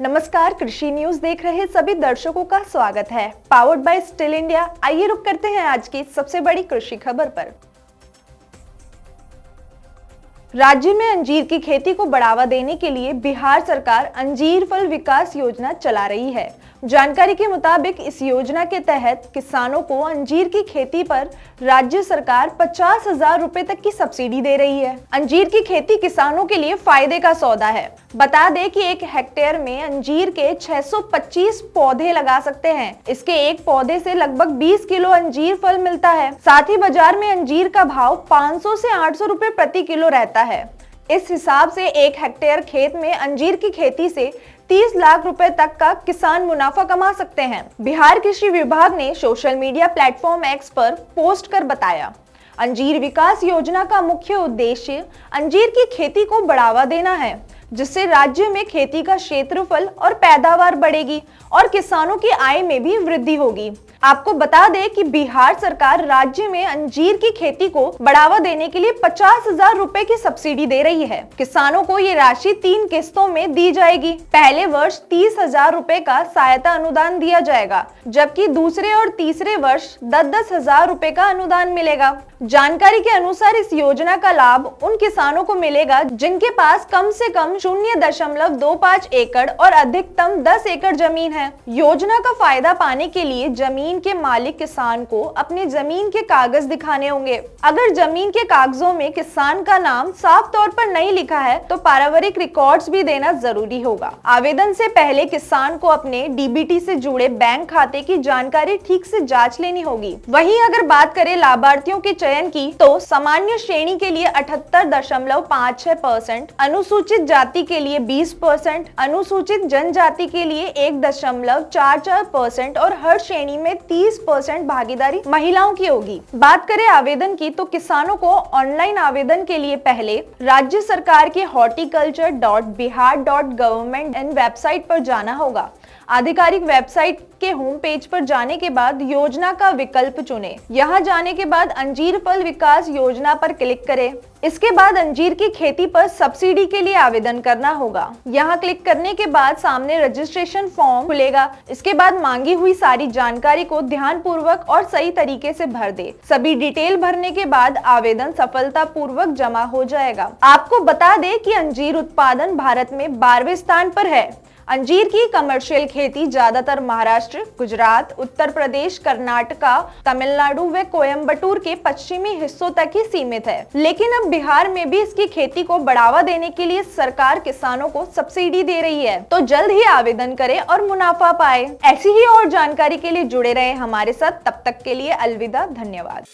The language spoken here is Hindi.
नमस्कार, कृषि न्यूज देख रहे सभी दर्शकों का स्वागत है। Powered by still India. आइए रुक करते हैं आज की सबसे बड़ी कृषि खबर पर। राज्य में अंजीर की खेती को बढ़ावा देने के लिए बिहार सरकार अंजीर फल विकास योजना चला रही है। जानकारी के मुताबिक इस योजना के तहत किसानों को अंजीर की खेती पर राज्य सरकार 50,000 रुपए तक की सब्सिडी दे रही है। अंजीर की खेती किसानों के लिए फायदे का सौदा है। बता दें कि 1 हेक्टेयर में अंजीर के 625 पौधे लगा सकते हैं। इसके एक पौधे से लगभग 20 किलो अंजीर फल मिलता है। साथ ही बाजार में अंजीर का भाव 500 से 800 रुपए प्रति किलो रहता है। इस हिसाब से 1 हेक्टेयर खेत में अंजीर की खेती से 30 लाख रुपए तक का किसान मुनाफा कमा सकते हैं। बिहार कृषि विभाग ने सोशल मीडिया प्लेटफॉर्म एक्स पर पोस्ट कर बताया, अंजीर विकास योजना का मुख्य उद्देश्य अंजीर की खेती को बढ़ावा देना है, जिससे राज्य में खेती का क्षेत्रफल और पैदावार बढ़ेगी और किसानों की आय में भी वृद्धि होगी। आपको बता दें कि बिहार सरकार राज्य में अंजीर की खेती को बढ़ावा देने के लिए 50,000 रुपए की सब्सिडी दे रही है। किसानों को ये राशि 3 किस्तों में दी जाएगी। पहले वर्ष 30,000 रुपए का सहायता अनुदान दिया जाएगा, जबकि दूसरे और तीसरे वर्ष 10,000 रुपए का अनुदान मिलेगा। जानकारी के अनुसार इस योजना का लाभ उन किसानों को मिलेगा जिनके पास कम से कम 0.25 एकड़ और अधिकतम 10 एकड़ जमीन है। योजना का फायदा पाने के लिए जमीन के मालिक किसान को अपने जमीन के कागज दिखाने होंगे। अगर जमीन के कागजों में किसान का नाम साफ तौर पर नहीं लिखा है तो पारिवारिक रिकॉर्ड्स भी देना जरूरी होगा। आवेदन से पहले किसान को अपने डीबीटी से जुड़े बैंक खाते की जानकारी ठीक से जांच लेनी होगी। वहीं अगर बात करें लाभार्थियों के चयन की, तो सामान्य श्रेणी के लिए 78.56%, अनुसूचित जाति के लिए 20%, अनुसूचित जनजाति के लिए 1.44% और हर श्रेणी में 30% भागीदारी महिलाओं की होगी। बात करें आवेदन की, तो किसानों को ऑनलाइन आवेदन के लिए पहले राज्य सरकार के horticulture.bihar.government वेबसाइट पर जाना होगा। आधिकारिक वेबसाइट के होम पेज पर जाने के बाद योजना का विकल्प चुनें। यहां जाने के बाद अंजीर फल विकास योजना पर क्लिक करें। इसके बाद अंजीर की खेती पर सब्सिडी के लिए आवेदन करना होगा। यहां क्लिक करने के बाद सामने रजिस्ट्रेशन फॉर्म खुलेगा। इसके बाद मांगी हुई सारी जानकारी को ध्यानपूर्वक और सही तरीके से भर दे। सभी डिटेल भरने के बाद आवेदन सफलतापूर्वक जमा हो जाएगा। आपको बता दें कि अंजीर उत्पादन भारत में 12वें स्थान पर है। अंजीर की कमर्शियल खेती ज्यादातर महाराष्ट्र, गुजरात, उत्तर प्रदेश, कर्नाटका, तमिलनाडु व कोयम्बटूर के पश्चिमी हिस्सों तक ही सीमित है। लेकिन अब बिहार में भी इसकी खेती को बढ़ावा देने के लिए सरकार किसानों को सब्सिडी दे रही है। तो जल्द ही आवेदन करें और मुनाफा पाए। ऐसी ही और जानकारी के लिए जुड़े रहे हमारे साथ। तब तक के लिए अलविदा, धन्यवाद।